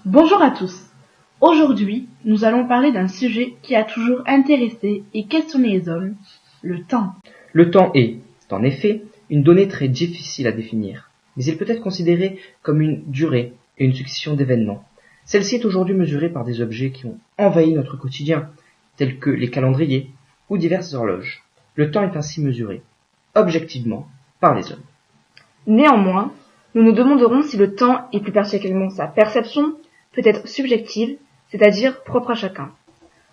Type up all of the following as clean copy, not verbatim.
Bonjour à tous. Aujourd'hui, nous allons parler d'un sujet qui a toujours intéressé et questionné les hommes, le temps. Le temps est, en effet, une donnée très difficile à définir, mais il peut être considéré comme une durée et une succession d'événements. Celle-ci est aujourd'hui mesurée par des objets qui ont envahi notre quotidien, tels que les calendriers ou diverses horloges. Le temps est ainsi mesuré, objectivement, par les hommes. Néanmoins, nous nous demanderons si le temps, et plus particulièrement sa perception, peut être subjective, c'est-à-dire propre à chacun.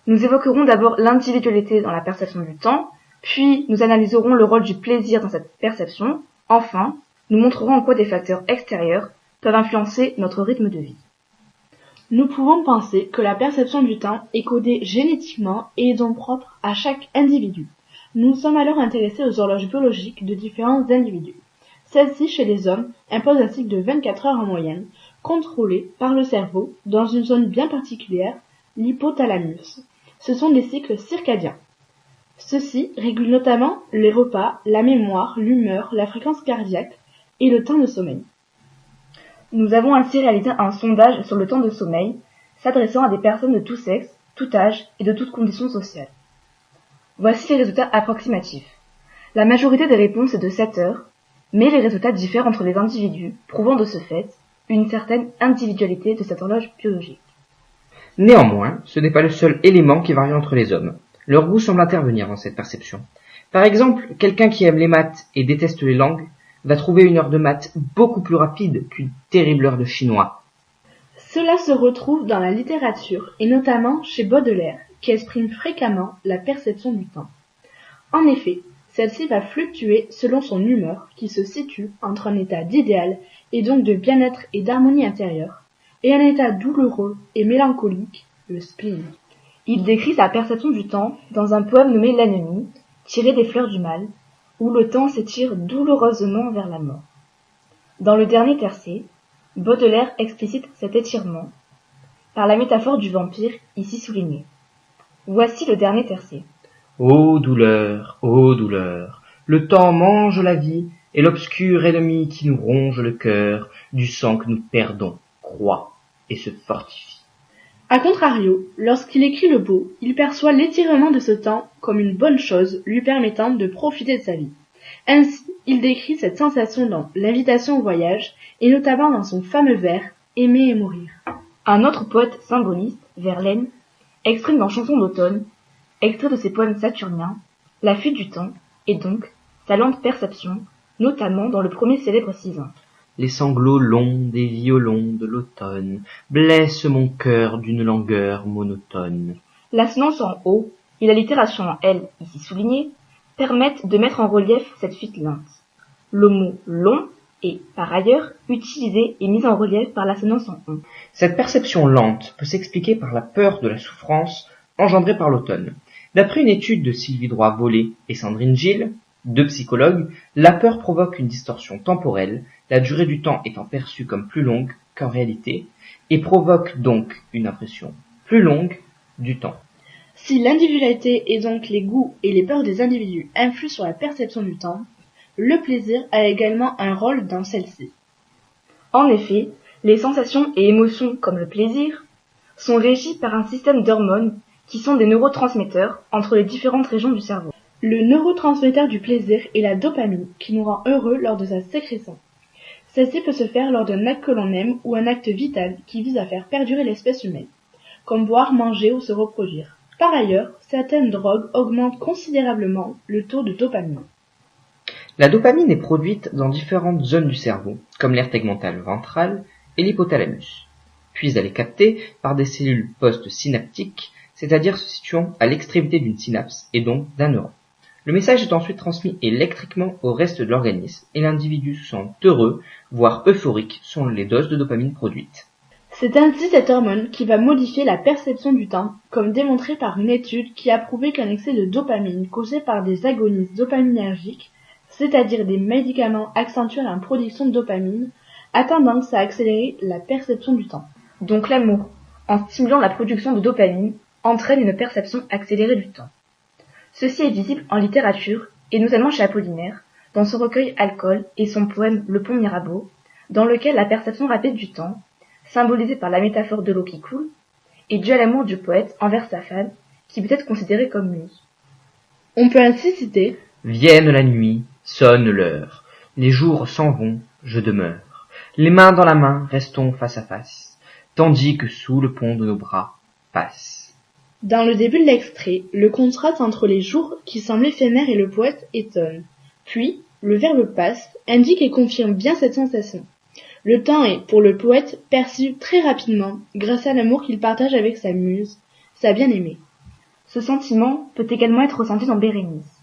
Nous évoquerons d'abord l'individualité dans la perception du temps, puis nous analyserons le rôle du plaisir dans cette perception. Enfin, nous montrerons en quoi des facteurs extérieurs peuvent influencer notre rythme de vie. Nous pouvons penser que la perception du temps est codée génétiquement et est donc propre à chaque individu. Nous sommes alors intéressés aux horloges biologiques de différents individus. Celles-ci, chez les hommes, imposent un cycle de 24 heures en moyenne, contrôlé par le cerveau dans une zone bien particulière, l'hypothalamus. Ce sont des cycles circadiens. Ceux-ci régulent notamment les repas, la mémoire, l'humeur, la fréquence cardiaque et le temps de sommeil. Nous avons ainsi réalisé un sondage sur le temps de sommeil, s'adressant à des personnes de tout sexe, tout âge et de toutes conditions sociales. Voici les résultats approximatifs. La majorité des réponses est de 7 heures, mais les résultats diffèrent entre les individus, prouvant de ce fait une certaine individualité de cette horloge biologique. Néanmoins, ce n'est pas le seul élément qui varie entre les hommes. Leur goût semble intervenir dans cette perception. Par exemple, quelqu'un qui aime les maths et déteste les langues va trouver une heure de maths beaucoup plus rapide qu'une terrible heure de chinois. Cela se retrouve dans la littérature, et notamment chez Baudelaire, qui exprime fréquemment la perception du temps. En effet, celle-ci va fluctuer selon son humeur, qui se situe entre un état d'idéal et donc de bien-être et d'harmonie intérieure, et un état douloureux et mélancolique, le spleen. Il décrit sa perception du temps dans un poème nommé L'Ennemi, tiré des Fleurs du Mal, où le temps s'étire douloureusement vers la mort. Dans le dernier tercet, Baudelaire explicite cet étirement par la métaphore du vampire ici soulignée. Voici le dernier tercet. Ô douleur, le temps mange la vie, et l'obscur ennemi qui nous ronge le cœur, du sang que nous perdons, croît et se fortifie. A contrario, lorsqu'il écrit le beau, il perçoit l'étirement de ce temps comme une bonne chose lui permettant de profiter de sa vie. Ainsi, il décrit cette sensation dans L'invitation au voyage, et notamment dans son fameux vers « Aimer et mourir ». Un autre poète symboliste, Verlaine, exprime dans Chanson d'automne, extrait de ses poèmes saturniens, la fuite du temps, et donc sa lente perception, notamment dans le premier célèbre Sisin. Les sanglots longs des violons de l'automne blessent mon cœur d'une langueur monotone. L'assonance en O et l'allitération en L, ici soulignée, permettent de mettre en relief cette fuite lente. Le mot long est, par ailleurs, utilisé et mis en relief par l'assonance en on. Cette perception lente peut s'expliquer par la peur de la souffrance engendrée par l'automne. D'après une étude de Sylvie Droit-Vollée et Sandrine Gilles, deux psychologues, la peur provoque une distorsion temporelle, la durée du temps étant perçue comme plus longue qu'en réalité, et provoque donc une impression plus longue du temps. Si l'individualité et donc les goûts et les peurs des individus influent sur la perception du temps, le plaisir a également un rôle dans celle-ci. En effet, les sensations et émotions comme le plaisir sont régies par un système d'hormones qui sont des neurotransmetteurs entre les différentes régions du cerveau. Le neurotransmetteur du plaisir est la dopamine, qui nous rend heureux lors de sa sécrétion. Celle-ci peut se faire lors d'un acte que l'on aime ou un acte vital qui vise à faire perdurer l'espèce humaine, comme boire, manger ou se reproduire. Par ailleurs, certaines drogues augmentent considérablement le taux de dopamine. La dopamine est produite dans différentes zones du cerveau, comme l'aire tegmentale ventrale et l'hypothalamus. Puis elle est captée par des cellules post-synaptiques, c'est-à-dire se situant à l'extrémité d'une synapse et donc d'un neurone. Le message est ensuite transmis électriquement au reste de l'organisme et l'individu se sent heureux, voire euphorique selon les doses de dopamine produites. C'est ainsi cette hormone qui va modifier la perception du temps, comme démontré par une étude qui a prouvé qu'un excès de dopamine causé par des agonistes dopaminergiques, c'est-à-dire des médicaments accentuant la production de dopamine, a tendance à accélérer la perception du temps. Donc l'amour, en stimulant la production de dopamine, entraîne une perception accélérée du temps. Ceci est visible en littérature, et notamment chez Apollinaire, dans son recueil Alcool et son poème Le Pont Mirabeau, dans lequel la perception rapide du temps symbolisé par la métaphore de l'eau qui coule, est dû à l'amour du poète envers sa femme, qui peut être considérée comme muse. On peut ainsi citer Vienne la nuit, sonne l'heure, les jours s'en vont, je demeure. Les mains dans la main, restons face à face, tandis que sous le pont de nos bras passe. Dans le début de l'extrait, le contraste entre les jours qui semblent éphémères et le poète étonne. Puis, le verbe passe indique et confirme bien cette sensation. Le temps est, pour le poète, perçu très rapidement grâce à l'amour qu'il partage avec sa muse, sa bien-aimée. Ce sentiment peut également être ressenti dans Bérénice.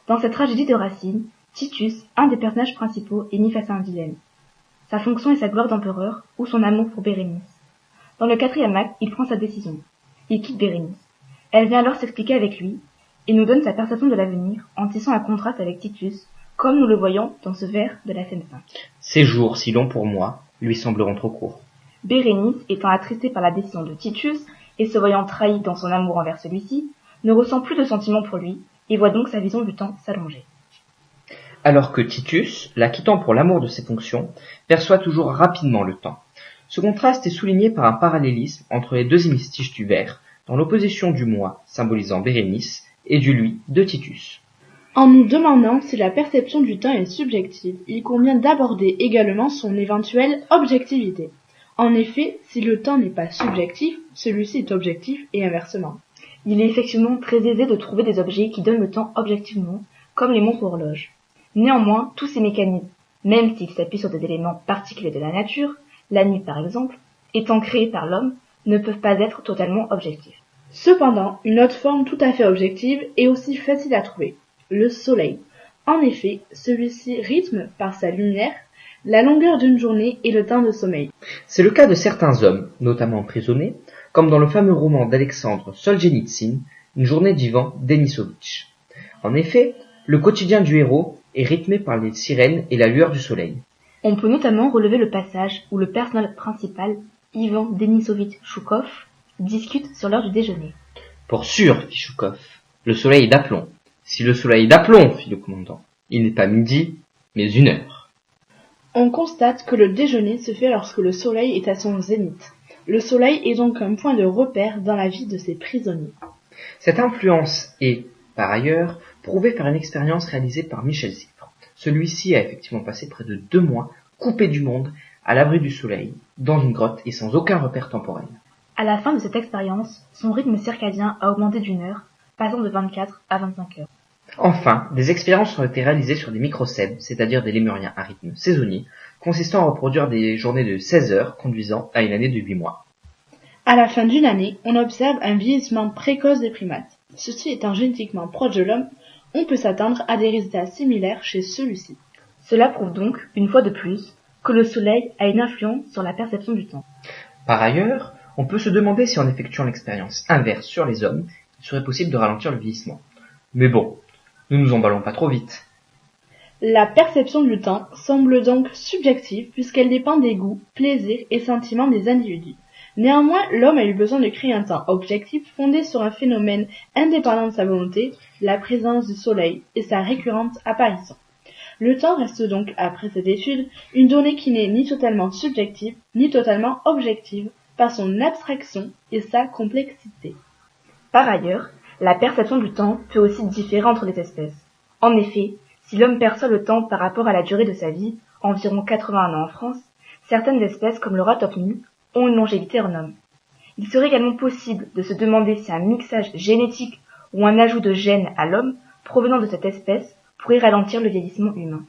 Dans cette tragédie de Racine, Titus, un des personnages principaux, est mis face à un dilemme. Sa fonction et sa gloire d'empereur, ou son amour pour Bérénice. Dans le 4e acte, il prend sa décision. Il quitte Bérénice. Elle vient alors s'expliquer avec lui, et nous donne sa perception de l'avenir en tissant un contraste avec Titus, comme nous le voyons dans ce vers de la scène 5. Ces jours si longs pour moi lui sembleront trop courts. Bérénice, étant attristée par la décision de Titus, et se voyant trahie dans son amour envers celui-ci, ne ressent plus de sentiments pour lui, et voit donc sa vision du temps s'allonger. Alors que Titus, la quittant pour l'amour de ses fonctions, perçoit toujours rapidement le temps. Ce contraste est souligné par un parallélisme entre les deux hémistiches du vers, dans l'opposition du moi, symbolisant Bérénice, et du lui de Titus. En nous demandant si la perception du temps est subjective, il convient d'aborder également son éventuelle objectivité. En effet, si le temps n'est pas subjectif, celui-ci est objectif et inversement. Il est effectivement très aisé de trouver des objets qui donnent le temps objectivement, comme les montres horloges. Néanmoins, tous ces mécanismes, même s'ils s'appuient sur des éléments particuliers de la nature, la nuit par exemple, étant créés par l'homme, ne peuvent pas être totalement objectifs. Cependant, une autre forme tout à fait objective est aussi facile à trouver, le soleil. En effet, celui-ci rythme par sa lumière la longueur d'une journée et le temps de sommeil. C'est le cas de certains hommes, notamment emprisonnés, comme dans le fameux roman d'Alexandre Solzhenitsyn, Une journée d'Ivan Denisovitch. En effet, le quotidien du héros est rythmé par les sirènes et la lueur du soleil. On peut notamment relever le passage où le personnage principal, Ivan Denisovitch Choukov, discute sur l'heure du déjeuner. Pour sûr, fit Choukov, le soleil est d'aplomb. Si le soleil est d'aplomb, fit le commandant, il n'est pas midi, mais 1 heure. On constate que le déjeuner se fait lorsque le soleil est à son zénith. Le soleil est donc un point de repère dans la vie de ces prisonniers. Cette influence est, par ailleurs, prouvée par une expérience réalisée par Michel Siffre. Celui-ci a effectivement passé près de 2 mois coupé du monde, à l'abri du soleil, dans une grotte et sans aucun repère temporel. À la fin de cette expérience, son rythme circadien a augmenté d'1 heure, passant de 24 à 25 heures. Enfin, des expériences ont été réalisées sur des microcèbes, c'est-à-dire des lémuriens à rythme saisonnier, consistant à reproduire des journées de 16 heures conduisant à une année de 8 mois. À la fin d'une année, on observe un vieillissement précoce des primates. Ceci étant génétiquement proche de l'homme, on peut s'attendre à des résultats similaires chez celui-ci. Cela prouve donc, une fois de plus, que le soleil a une influence sur la perception du temps. Par ailleurs, on peut se demander si en effectuant l'expérience inverse sur les hommes, il serait possible de ralentir le vieillissement. Mais bon, ne nous emballons pas trop vite. La perception du temps semble donc subjective puisqu'elle dépend des goûts, plaisirs et sentiments des individus. Néanmoins, l'homme a eu besoin de créer un temps objectif fondé sur un phénomène indépendant de sa volonté, la présence du soleil et sa récurrente apparition. Le temps reste donc, après cette étude, une donnée qui n'est ni totalement subjective, ni totalement objective, par son abstraction et sa complexité. Par ailleurs, la perception du temps peut aussi différer entre les espèces. En effet, si l'homme perçoit le temps par rapport à la durée de sa vie, environ 81 ans en France, certaines espèces comme le ratopnu ont une longévité en homme. Il serait également possible de se demander si un mixage génétique ou un ajout de gènes à l'homme provenant de cette espèce pourrait ralentir le vieillissement humain.